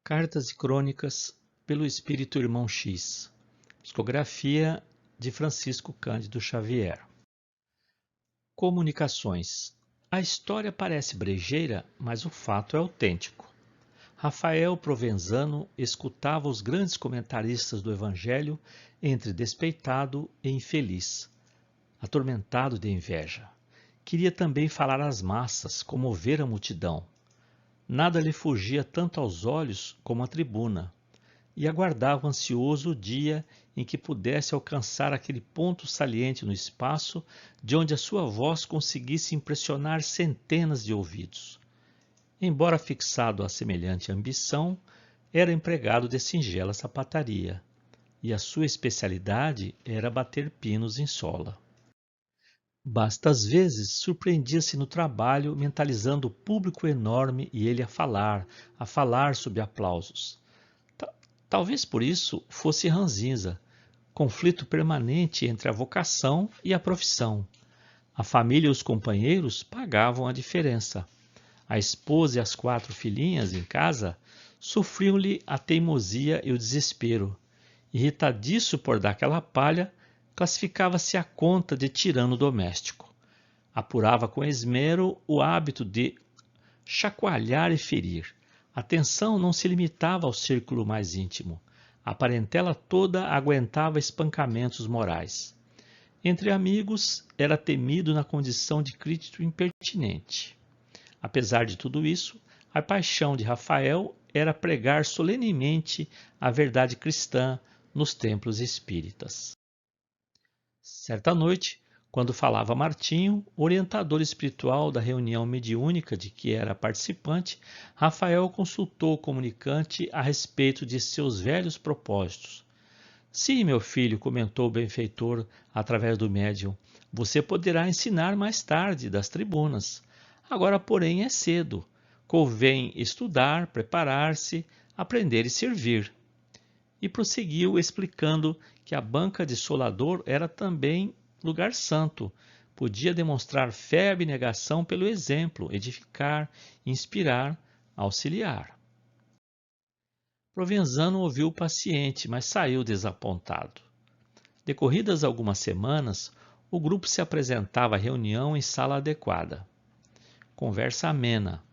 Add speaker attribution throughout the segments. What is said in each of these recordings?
Speaker 1: Cartas e Crônicas pelo Espírito Irmão X. Psicografia de Francisco Cândido Xavier. Comunicações. A história parece brejeira, mas o fato é autêntico. Rafael Provenzano escutava os grandes comentaristas do Evangelho entre despeitado e infeliz, atormentado de inveja. Queria também falar às massas, comover a multidão. Nada lhe fugia tanto aos olhos como a tribuna, e aguardava ansioso o dia em que pudesse alcançar aquele ponto saliente no espaço de onde a sua voz conseguisse impressionar centenas de ouvidos. Embora fixado a semelhante ambição, era empregado de singela sapataria, e a sua especialidade era bater pinos em sola. Às vezes, surpreendia-se no trabalho, mentalizando o público enorme e ele a falar sob aplausos. Talvez por isso fosse ranzinza, conflito permanente entre a vocação e a profissão. A família e os companheiros pagavam a diferença. A esposa e as 4 filhinhas em casa sofriam-lhe a teimosia e o desespero. Irritadiço por dar aquela palha, classificava-se à conta de tirano doméstico. Apurava com esmero o hábito de chacoalhar e ferir. A tensão não se limitava ao círculo mais íntimo. A parentela toda aguentava espancamentos morais. Entre amigos, era temido na condição de crítico impertinente. Apesar de tudo isso, a paixão de Rafael era pregar solenemente a verdade cristã nos templos espíritas. Certa noite, quando falava Martinho, orientador espiritual da reunião mediúnica de que era participante, Rafael consultou o comunicante a respeito de seus velhos propósitos. Sim, meu filho, comentou o benfeitor através do médium, você poderá ensinar mais tarde das tribunas. Agora, porém, é cedo. Convém estudar, preparar-se, aprender e servir. E prosseguiu explicando que a banca de solador era também lugar santo. Podia demonstrar fé e abnegação pelo exemplo, edificar, inspirar, auxiliar. Provenzano ouviu paciente, mas saiu desapontado. Decorridas algumas semanas, o grupo se apresentava à reunião em sala adequada. Conversa amena.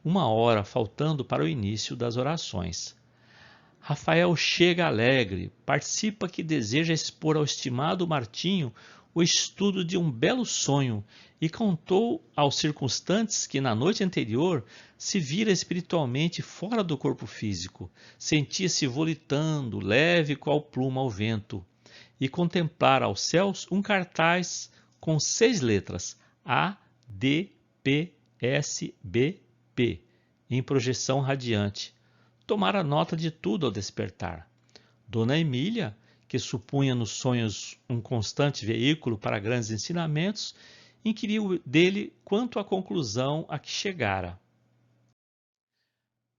Speaker 1: 1 hora faltando para o início das orações. Rafael chega alegre, participa que deseja expor ao estimado Martinho o estudo de um belo sonho e contou aos circunstantes que na noite anterior se vira espiritualmente fora do corpo físico, sentia-se volitando, leve qual pluma ao vento, e contemplara aos céus um cartaz com 6 letras A, D, P, S, B, P, em projeção radiante. Tomara nota de tudo ao despertar. Dona Emília, que supunha nos sonhos um constante veículo para grandes ensinamentos, inquiriu dele quanto à conclusão a que chegara.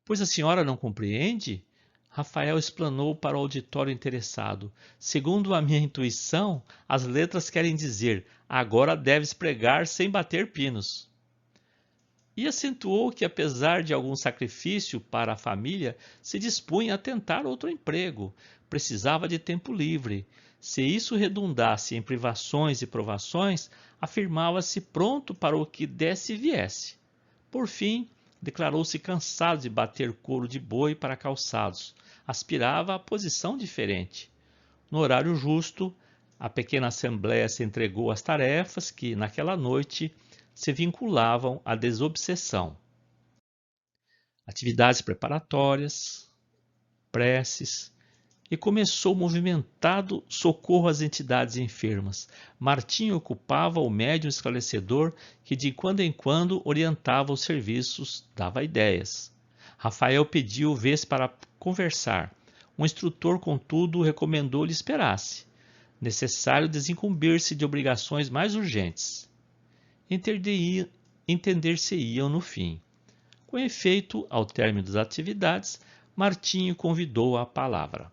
Speaker 1: Pois a senhora não compreende? Rafael explanou para o auditório interessado. Segundo a minha intuição, as letras querem dizer: agora deves pregar sem bater pinos. E acentuou que, apesar de algum sacrifício para a família, se dispunha a tentar outro emprego. Precisava de tempo livre. Se isso redundasse em privações e provações, afirmava-se pronto para o que desse e viesse. Por fim, declarou-se cansado de bater couro de boi para calçados. Aspirava a posição diferente. No horário justo, a pequena assembleia se entregou às tarefas que, naquela noite, se vinculavam à desobsessão. Atividades preparatórias, preces, e começou movimentado socorro às entidades enfermas. Martinho ocupava o médium esclarecedor que de quando em quando orientava os serviços, dava ideias. Rafael pediu vez para conversar. O instrutor, contudo, recomendou-lhe esperasse. Necessário desincumbir-se de obrigações mais urgentes. Entender-se-iam no fim. Com efeito, ao término das atividades, Martinho convidou-a à palavra.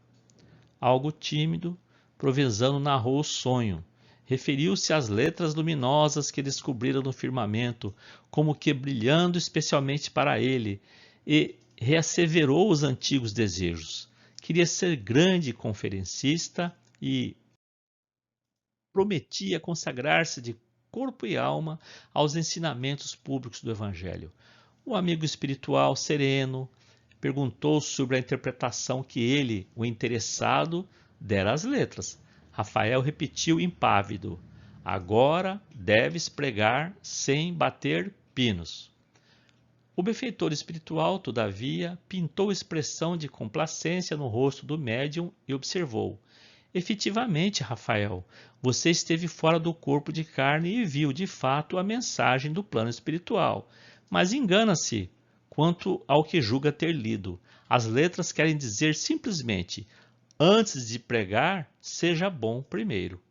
Speaker 1: Algo tímido, Provenzano narrou o sonho. Referiu-se às letras luminosas que descobrira no firmamento, como que brilhando especialmente para ele, e reasseverou os antigos desejos. Queria ser grande conferencista e prometia consagrar-se de corpo e alma aos ensinamentos públicos do Evangelho. O amigo espiritual sereno perguntou sobre a interpretação que ele, o interessado, dera às letras. Rafael repetiu impávido: agora deves pregar sem bater pinos. O benfeitor espiritual, todavia, pintou expressão de complacência no rosto do médium e observou: efetivamente, Rafael, você esteve fora do corpo de carne e viu de fato a mensagem do plano espiritual. Mas engana-se quanto ao que julga ter lido. As letras querem dizer simplesmente: antes de pregar, seja bom primeiro.